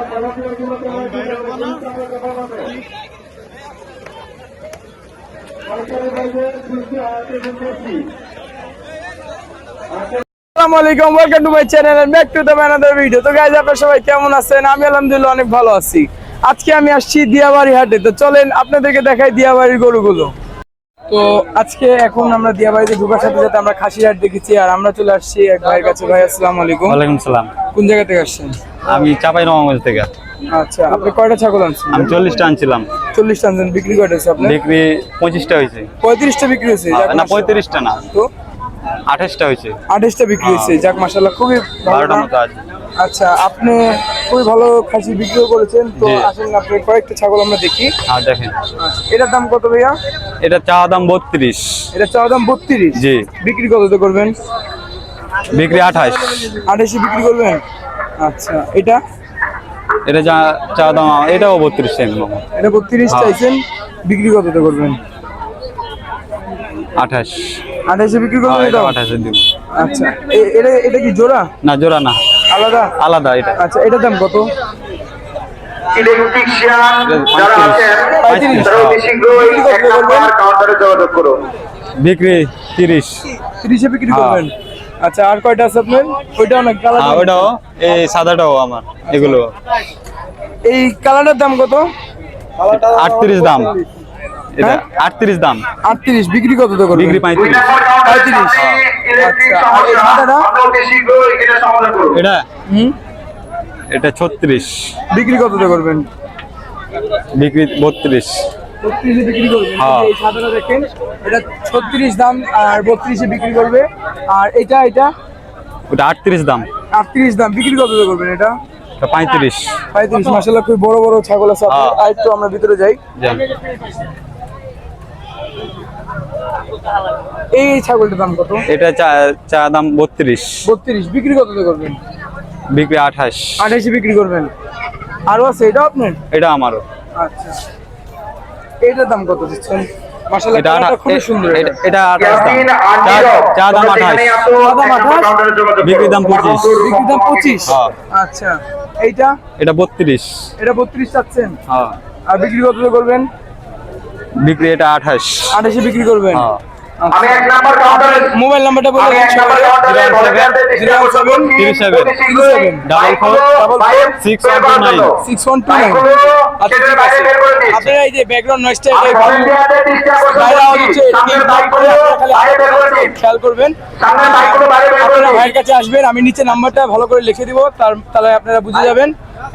আসসালামু আলাইকুম, welcome to my channel and back to the another video. তো guys, আপনারা সবাই কেমন আছেন? আমি আলহামদুলিল্লাহ অনেক ভালো আছি। আজকে আমি আসছি দিয়াবাড়ি হাটে। তো চলেন আপনাদেরকে দেখাই দিয়াবাড়ির গরুগুলো। তো আজকে এখন আমরা দিয়াবাড়িতে ঢোকার সাথে সাথে আমরা খাসির হাট দেখেছি, আর আমরা চলে আসছি এক ভাইয়ের কাছে। ভাই আসসালামু আলাইকুম। ওয়ালাইকুম সালাম। কোন জায়গা থেকে আসছেন? আমি চাঁপাইনবাবগঞ্জ থেকে। আচ্ছা, আপনি কয়টা ছাগল আনছেন? আমি 40টা আনছিলাম। 40টা আনছেন, বিক্রি কয়টা হয়েছে আপনার? বিক্রি 25টা হয়েছে। 35টা বিক্রি হয়েছে? না, 35টা না, তো 28টা হয়েছে। 28টা বিক্রি হয়েছে। যাক, মাশাআল্লাহ, খুবই ভালো। 12টার মতো আছে। আচ্ছা, আপনি খুবই ভালো খাসি বিক্রি করেছেন। তো আসেন আপনি কয়েকটা ছাগল আমরা দেখি। হ্যাঁ, দেখেন। এটার দাম কত ভাইয়া? এটা চা দাম 32। এটা চাওয়া দাম 32? জি। বিক্রি কত করবেন? বিক্রি 28। 28 বিক্রি করবেন? আচ্ছা, এটা এটা চা দাম, এটাও 32 চাইলাম। এটা 32 চাইছেন, বিক্রি কত করবেন? 28। 28 বিক্রি করবেন? এটা 28 দিব। আচ্ছা, এটা কি জোড়া? না, জোড়া না, আলাদা আলাদা এটা। আচ্ছা, এটার দাম কত? ইলেকট্রিশিয়ান যারা আছেন তারা অতি শীঘ্রই এক নাম্বার কাউন্টারে যোগাযোগ করুন। বিক্রি 30। 30 বিক্রি করবেন? আচ্ছা, আর কয়টা আছে আপনার? ওইটাও না, কালার? হ্যাঁ, ওটাও, এই সাদাটাও আমার। এগুলো এই কালারটার দাম কত? 38 দাম। এটা 38 দাম। 38 বিক্রি কত করবেন? বিক্রি 35। 35। ইলেকট্রিক আচ্ছা, আর এই সমস্যা সাদাটা? আপনি অতি শীঘ্রই এটা সমাধান করুন। এটা হুম, এটা 36। বিক্রি কত করবেন? বিক্রি 32। 32 বিক্রি করবেন? হ্যাঁ। এই সাদাটা দেখেন, এটা 36 দাম আর 32 বিক্রি করবে। আর এটা ওটা 38 দাম। 38 দাম, বিক্রি কত করবেন? এটা এটা 35। 35। মাশাআল্লাহ, খুব বড় বড় ছাগল আছে আপনার। হ্যাঁ। আর একটু আমরা ভিতরে যাই। যান। এই ছাগলটার দাম কত? এটা চা দাম 32। 32 বিক্রি কত করবেন? বিক্রি 28। 28 বিক্রি করবেন? আরো আছে, এটা আপনার? এটা আমারও। আচ্ছা, এটার দাম কত দিচ্ছেন? মাশাআল্লাহ, এটা কালারটা খুব সুন্দর। এটা 28 দাম। চা দাম 28। বিক্রি দাম 25। বিক্রি দাম 25? হ্যাঁ। আচ্ছা, এইটা? এটা 32। এটা 32 চাচ্ছেন? হ্যাঁ। আর বিক্রি কত করবেন? বিক্রি এটা 28। 28 বিক্রি করবেন? হ্যাঁ। আমি এক নাম্বার কাউন্টারে মোবাইল নাম্বারটা বলে আমি এক নাম্বার কাউন্টারে বলে জানতে চেষ্টা করছি 37 অতি শীঘ্রই 44 6129। আচ্ছা, ঠিক আছে। আপনারা এই যে ব্যাকগ্রাউন্ড নয়েজটা আমি ভলেন্টিয়ারদের চেষ্টা করছি সামনের বাইকগুলো বাইরে বের করে দিন। খেয়াল করবেন। সামনের বাইকগুলো বাইরে বের করে আপনারা দিন। ভাইয়ের কাছে আসবেন, আমি নিচে নাম্বারটা ভালো করে লিখে দিব, তাহলে আপনারা বুঝে যাবেন,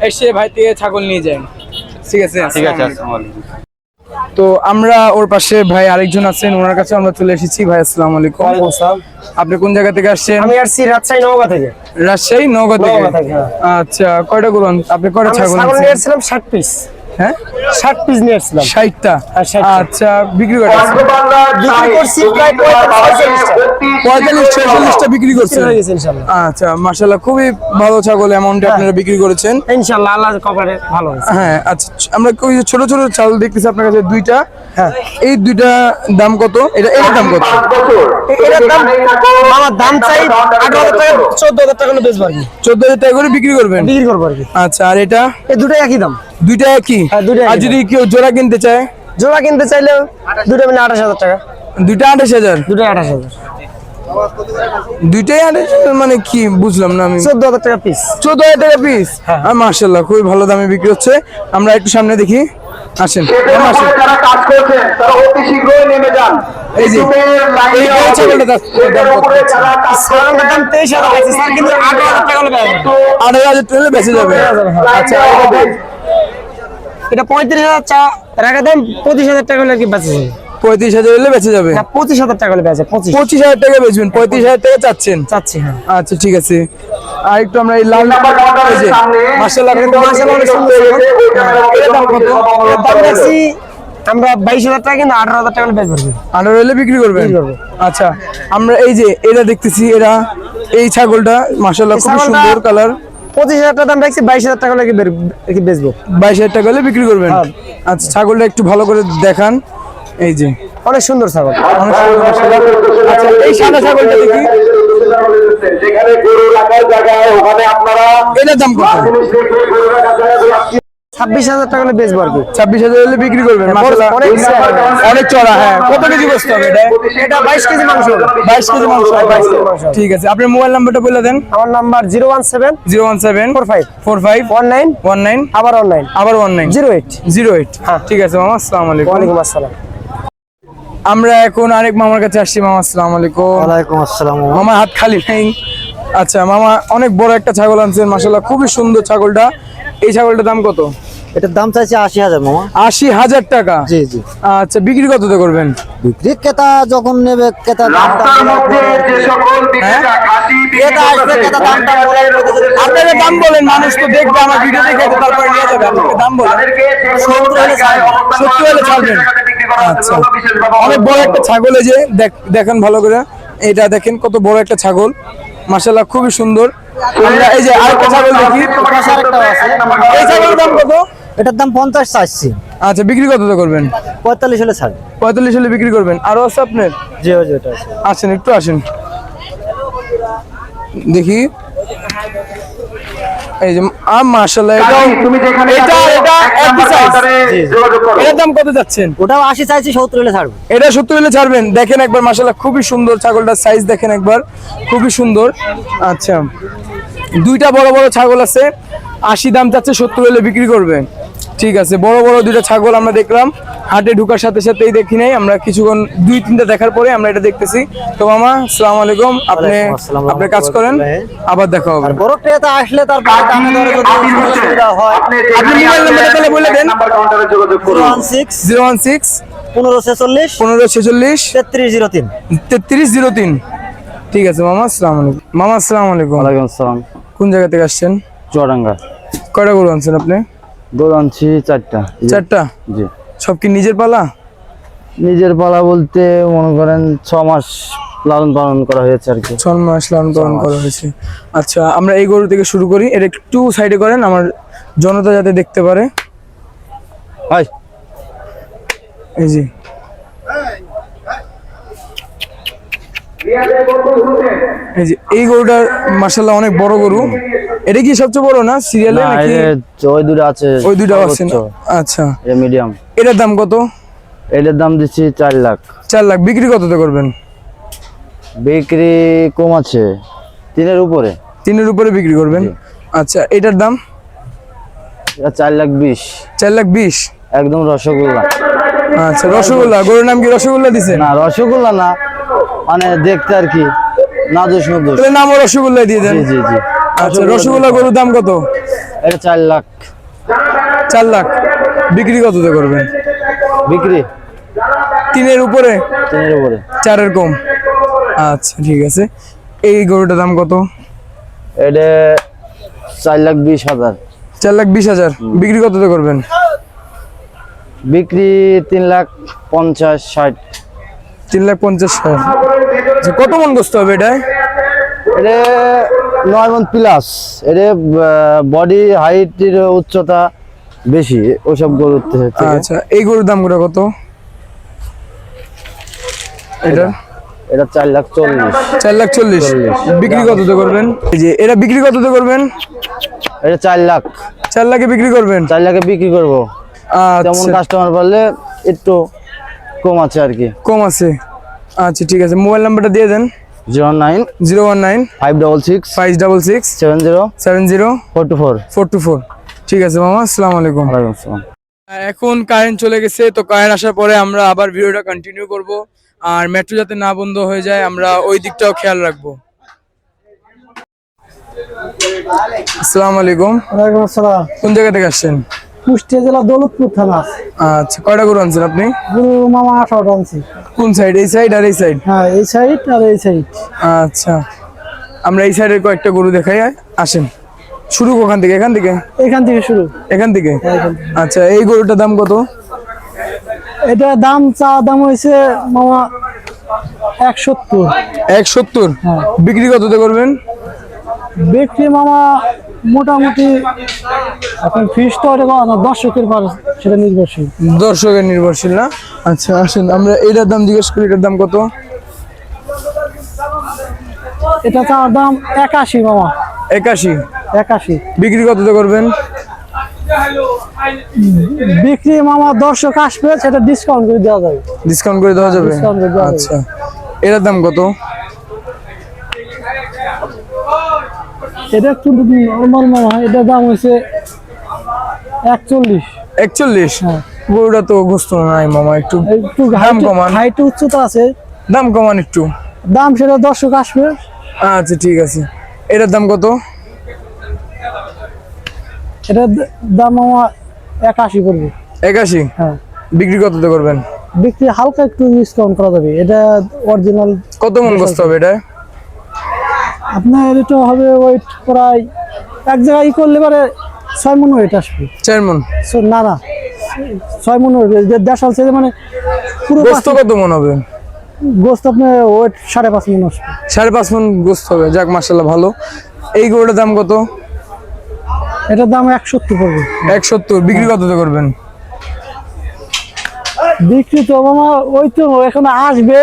এসে ভাই থেকে ছাগল নিয়ে যান। ঠিক আছে? ঠিক আছে। আসসালামু আলাইকুম। তো আমরা ওর পাশে ভাই আরেকজন আছেন, ওনার কাছে আমরা চলে এসেছি। ভাই আসসালামু আলাইকুম। আপনি কোন জায়গা থেকে আসছেন? আমি আসছি রাজশাহী নওগাঁ থেকে। রাজশাহী নওগাঁ থেকে? আচ্ছা, কয়টা গরু আপনি কয়টা ছাগল ছাগল আনছেন? নিয়েছিলাম 60 পিস। হ্যাঁ, 60 পিস নিয়েছিলাম। 60টা? 60টা। আচ্ছা, বিক্রি কয়টা আছে? বিক্রি করছি প্রায় 45-46টা বিক্রি করছেন? হয়ে গেছে ইনশাআল্লাহ। আচ্ছা, মাশাআল্লাহ, খুবই ভালো ছাগল অ্যামাউন্টে আপনারা বিক্রি করেছেন। ইনশাআল্লাহ আল্লাহর কপালে ভালো হয়েছে। হ্যাঁ। আচ্ছা, আমরা ওই যে ছোট ছোট ছাগল দেখতেছি আপনার কাছে দুইটা। হ্যাঁ। এই দুইটা দাম কত? এটার দাম কত? এটার দাম আমার দাম চাই 18,000 টাকা, 14,000 টাকা হলে বেচবো আর কি। 14,000 টাকা করে বিক্রি করবেন? বিক্রি করবো আর কি। আচ্ছা, আর এটা? এই দুটোই একই দাম। দুইটা একই? হ্যাঁ, দুইটা একই আর যদি কেউ জোড়া কিনতে চায়? জোড়া কিনতে চাইলেও দুটো মানে 28,000 টাকা। দুইটা 28,000? দুটোই 28,000। দুইটাই 28,000 মানে কি বুঝলাম না আমি। 14,000 টাকা পিস। 14,000 টাকা পিস? মাশাআল্লাহ, খুবই ভালো দামে বিক্রি হচ্ছে। আমরা একটু সামনে দেখি, আসেন। যারা কাজ করছেন তারা অতি শীঘ্রই নেমে যান। এই যে এই ছাগলটা দাম কত? ছাগলের দাম 23,000 আছে স্যার, কিন্তু 18,000 টাকা হলে বেচবো। 18,000 টাকা বেঁচে যাবে? আচ্ছা, এটা 35,000 চা রাখা দাম, 25,000 টাকা হলে কি বেচে যাবে? 35,000 হলে বেঁচে যাবে? না, 25,000 টাকা হলে বেচে। 25,000 টাকা বেচবেন? 35,000 টাকা চাচ্ছেন? চাচ্ছি। হ্যাঁ। আচ্ছা, ঠিক আছে। আর একটু আমরা এই লাল নাম্বার কাউন্টারের সামনে মাশাআল্লাহ, মাশাআল্লাহ, অনেক সুন্দর। এর দাম কত? এর দাম রাখছি আমরা 22,000 টাকা, কিন্তু 18,000 টাকা হলে বেচবো। 18 হলে বিক্রি করবেন? বিক্রি করবো। আচ্ছা, আমরা এই যে এটা দেখতেছি, এই ছাগলটা মাশাআল্লাহ খুব সুন্দর কালার। 25,000 টাকা দাম রাখছি, 22,000 টাকা হলে কি বেচবো। 22,000 টাকা হলে বিক্রি করবেন? হ্যাঁ। আচ্ছা, ছাগলটা একটু ভালো করে দেখান। এই যে অনেক সুন্দর ছাগল। অনেক সুন্দর মাশাআল্লাহ। আচ্ছা, এই সাদা ছাগলটা দেখি। যেখানে গরু রাখার জায়গায় ওখানে আপনারা এটার দাম কত? জিনিস রেখে গরু রাখার জায়গায় 26,000 টাকা হলে বেচবো আর কি। 26,000 হলে বিক্রি করবেন। মাশাআল্লাহ অনেক চড়া। হ্যাঁ, কত কেজি বসতে হবে এটা 22 কেজি মাংস। 22 কেজি মাংস। ঠিক আছে, আপনার মোবাইল নাম্বারটা বলে দেন। আমার নাম্বার 017 017 45 45 19 19 আবার 19 আবার 19 08। 08। ঠিক আছে মামা, আসসালামু আলাইকুম। ওয়ালাইকুম আসসালাম। আমরা এখন আরেক মামার কাছে আসছি। মামা আসসালামু আলাইকুম। ওয়ালাইকুম আসসালাম। মামা হাত খালি নেই। আচ্ছা মামা, অনেক বড় একটা ছাগল আনছেন মাশাআল্লাহ, খুবই সুন্দর ছাগলটা। এই ছাগলটার দাম কত? এটার দাম চাইছে 80,000 মামা। 80,000 টাকা। জি জি। আচ্ছা, বিক্রি কততে করবেন? বিক্রি ক্রেতা যখন নেবে ক্রেতা রাস্তার মধ্যে যে সকল বিক্রেতা খাসি বিক্রি করতেছে, আপনারা দাম বলেন, মানুষ তো দেখবে আমার ভিডিও দেখে তো তারপরে নিয়ে যাবে। আপনারা দাম বলেন। তাদেরকে যে কোনো জায়গায় অবস্থান 70 হলে ছাড়বেন। বিক্রি করা হচ্ছে, আচ্ছা, বিশেষভাবে অনেক বড় একটা ছাগল। এই যে দেখেন ভালো করে, এটা দেখেন কত বড় একটা ছাগল মাশাআল্লাহ, খুবই সুন্দর। আমরা এই যে আরেকটা ছাগল দেখি, এই ছাগলের দাম কত? এটার দাম 50 চাইছি। আচ্ছা, বিক্রি কততে করবেন? 45 হলে ছাড়। 45 হলে বিক্রি করবেন। আরো আছে আপনার? জি জি ওটা আছে। আসেন, একটু আসেন দেখি। এই যে মাশাআল্লাহ, তুমি যেখানে এটা একই সাইজ। যোগাযোগ করো। এটার দাম কত যাচ্ছেন? ওটাও 80 চাইছি, 70 হলে ছাড়বো। এটা 70 হলে ছাড়বেন। দেখেন একবার মাশাআল্লাহ, খুবই সুন্দর ছাগলটার সাইজ দেখেন একবার, খুবই সুন্দর। আচ্ছা, দুইটা বড় বড় ছাগল আছে, 80 দাম চাচ্ছে, 70 হলে বিক্রি করবে। ঠিক আছে, বড় বড় দুইটা ছাগল আমরা দেখলাম হাটে ঢোকার সাথে সাথেই দেখি নাই আমরা, কিছুক্ষণ 2-3টা দেখার পরে আমরা এটা দেখতেছি। তো মামা আসসালামু আলাইকুম, আপনি কাজ করেন, আবার দেখা হবে। বড় ক্রেতা আসলে তার দামে দরে যদি সুবিধা হয়। আপনি মোবাইল নাম্বারটা তাহলে বলে দেন। নাম্বার কাউন্টারে যোগাযোগ করুন। 016 1546 1546 3303। 3303। ঠিক আছে মামা, আসসালামু আলাইকুম। মামা আসসালামু আলাইকুম। ওয়ালাইকুম আসসালাম। কোন জায়গা থেকে আসছেন? চুয়াডাঙ্গা। কয়টা গরু আনছেন আপনি? গরু আনছি 4টা। 4টা? জি। সব কি নিজের পালা? নিজের পালা বলতে মনে করেন 6 মাস লালন পালন করা হয়েছে আর কি। 6 মাস লালন পালন করা হয়েছে। আচ্ছা, আমরা এই গরু থেকে শুরু করি। এটা একটু সাইডে করেন, আমার জনতা যাতে দেখতে পারে। হাই। এই যে এই যে এই গরুটা মাশাআল্লাহ অনেক বড় গরু। এটা কি সবচেয়ে বড় না সিরিয়ালে না, নাকি? ওই দুটো আছে। ওই দুটো আছে না? আচ্ছা, এটা মিডিয়াম। এটার দাম কত? এটার দাম দিচ্ছি 4 লাখ। 4 লাখ। বিক্রি কততে করবেন? বিক্রি কম আছে, 3-এর উপরে। 3-এর উপরে বিক্রি করবেন। আচ্ছা, এটার দাম? এটা 4,20,000। 4,20,000। একদম রসগোল্লা। আচ্ছা, রসগোল্লা। গরুর নাম কি রসগোল্লা দিছেন? না, রসগোল্লা না, মানে দেখতে আর কি নাদুস নুদুস। তাহলে নামও রসগোল্লা দিয়ে দেন। জি জি জি। আচ্ছা, রসগোল্লা গরুর দাম কত? এটা 4 লাখ। 4 লাখ। বিক্রি কততে করবেন? বিক্রি 3-এর উপরে? 3-এর উপরে। 4-এর কম। আচ্ছা, ঠিক আছে। এই গরুটার দাম কত? এটা 4,20,000। 4,20,000। বিক্রি কততে করবেন? বিক্রি 3,50,000-60,000। 3,50,000। আচ্ছা, কত মন গোস্ত হবে এটা? এটা 9 মণ প্লাস। এটা বডি হাইটের উচ্চতা বেশি ওসব গরুর থেকে। আচ্ছা, এই গরুর দাম কত? এটা এটা 4,40,000। 4,40,000। বিক্রি কততে করবেন? এই যে এটা বিক্রি কততে করবেন? এটা 4 লাখ। 4 লাখে বিক্রি করবেন? 4 লাখে বিক্রি করবো। তেমন আচ্ছা, কাস্টমার পারলে একটু কম আছে আর কি। কম আছে। আচ্ছা, ঠিক আছে। মোবাইল নাম্বারটা দিয়ে দেন। 09 019 566 566 70 70 424। 424। ঠিক আছে মামা, আসসালামু আলাইকুম। ওয়ালাইকুম আসসালাম। এখন কারেন্ট চলে গেছে, তো কারেন্ট আসার পরে আমরা আবার ভিডিওটা কন্টিনিউ করব। আর মেট্রো যাতে না বন্ধ হয়ে যায় আমরা ওই দিকটাও খেয়াল রাখবো। আসসালামু আলাইকুম। ওয়ালাইকুম আসসালাম। কোন জায়গা থেকে আসছেন? কুষ্টিয়া জেলা দৌলতপুর থানা। আচ্ছা, কয়টা গরু আনছেন আপনি? গরু মামা 18টা আনছি। কোন সাইড? এই সাইড আর এই সাইড? হ্যাঁ, এই সাইড আর এই সাইড। আচ্ছা, আমরা এই সাইডের কয়েকটা গরু দেখাই। আসেন, শুরু ওখান থেকে? এখান থেকে? এখান থেকে শুরু। এখান থেকে? আচ্ছা, এই গরুটার দাম কত? এটা দাম দাম হয়েছে মামা 170। 170। বিক্রি কততে করবেন? বিক্রি মামা মোটামুটি এখন ফিস তো এটা না, দর্শকের পর সেটা নির্ভরশীল। দর্শকের নির্ভরশীল না? আচ্ছা, আসেন আমরা এটার দাম জিজ্ঞেস করি। এটার দাম কত? এটা চাওয়ার দাম 81 মামা। 81। 81। বিক্রি কততে করবেন? বিক্রি মামা দর্শক আসবে সেটা ডিসকাউন্ট করে দেওয়া যাবে। ডিসকাউন্ট করে দেওয়া যাবে? ডিসকাউন্ট করে দেওয়া যাবে। আচ্ছা, এটার দাম কত? এটা একটু নর্মাল মামা, এটার দাম হচ্ছে 41। 41? হ্যাঁ। গরুটা তো গোস্ত নাই মামা, একটু একটু দাম কমান। হাইট উচ্চতা আছে, দাম কমান একটু। দাম সেটা দর্শক আসবে। আচ্ছা ঠিক আছে, এটার দাম কত? এটার দাম মামা 81 পড়বে। 81? হ্যাঁ। বিক্রি কততে করবেন? বিক্রি হালকা একটু ডিসকাউন্ট করা যাবে। এটা অরিজিনাল। কত মন গোস্ত হবে এটা? আপনার এটা হবে ওয়েট প্রায় এক জায়গায় করলে পরে 6 মণ ওয়েট আসবে। 4 মন? না না, 6 মণ ওয়েট। যে দেশাল সাইজে মানে পুরো গোস্ত কত মন হবে? গোস্ত আপনার ওয়েট 5.5 মণ আসবে। 5.5 মন গোস্ত হবে। যাক মাশাআল্লাহ, ভালো। এই গরুটার দাম কত? এটার দাম 170 পড়বে। 170? বিক্রি কততে করবেন? বিক্রি তো মামা ওই তো এখন আসবে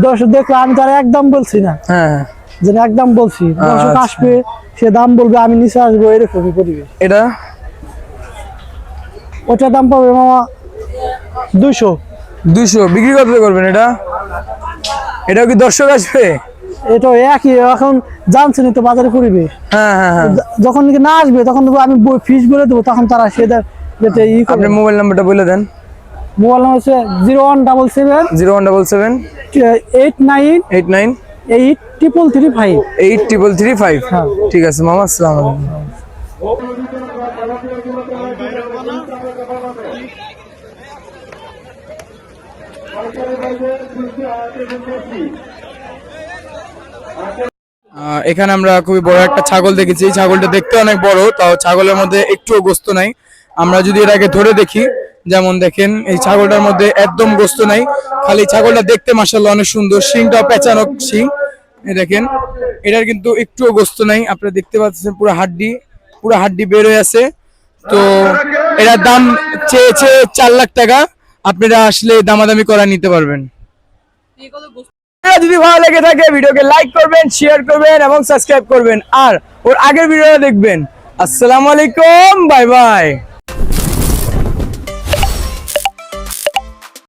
দর্শক দেখলে, আমি তার একদম বলছি না, হ্যাঁ হ্যাঁ। যে একদম বলছি দর্শক আচ্ছা। আসবে সে দাম বলবে, আমি নিচে আসবো, এরকমই পরিবেশ। এটা? ওটার দাম পাবে মামা 200। 200? বিক্রি কততে করবেন এটা? এটাও কি দর্শক আসবে? এটা একই, এখন জানছেন তো বাজারে পরিবেশ। হ্যাঁ হ্যাঁ হ্যাঁ। যখন নাকি না আসবে তখন তো আমি ফিস বলে দেবো, তখন তারা সেটা যেটা আপনি মোবাইল নাম্বারটা বলে দেন। মোবাইল নাম্বার হচ্ছে 0177 0177 89 89 8335। 8335? হ্যাঁ। ঠিক আছে মামা, আসসালামু আলাইকুম। এখানে আমরা খুবই বড় একটা ছাগল দেখেছি। ছাগলটা দেখতে অনেক বড়, তাও ছাগলের মধ্যে একটুও গোস্ত নাই। আমরা যদি এটাকে ধরে দেখি, যেমন দেখেন এই ছাগলটার মধ্যে একদম গোস্ত নাই, খালি ছাগলটা দেখতে মাশাআল্লাহ অনেক সুন্দর, শিংটা পেঁচানো শিং। এই দেখেন, এটার কিন্তু একটুও গোস্ত নাই। আপনারা দেখতে পাচ্ছেন পুরো হাড্ডি বের হয়ে আছে। তো এটার দাম চেয়েছে 4 লাখ টাকা। আপনারা আসলে দামাদামি করা নিতে পারবেন। যদি ভালো লেগে থাকে ভিডিওকে লাইক করবেন, শেয়ার করবেন এবং সাবস্ক্রাইব করবেন, আর ওর আগের ভিডিওটা দেখবেন। আসসালামু আলাইকুম, বাই বাই।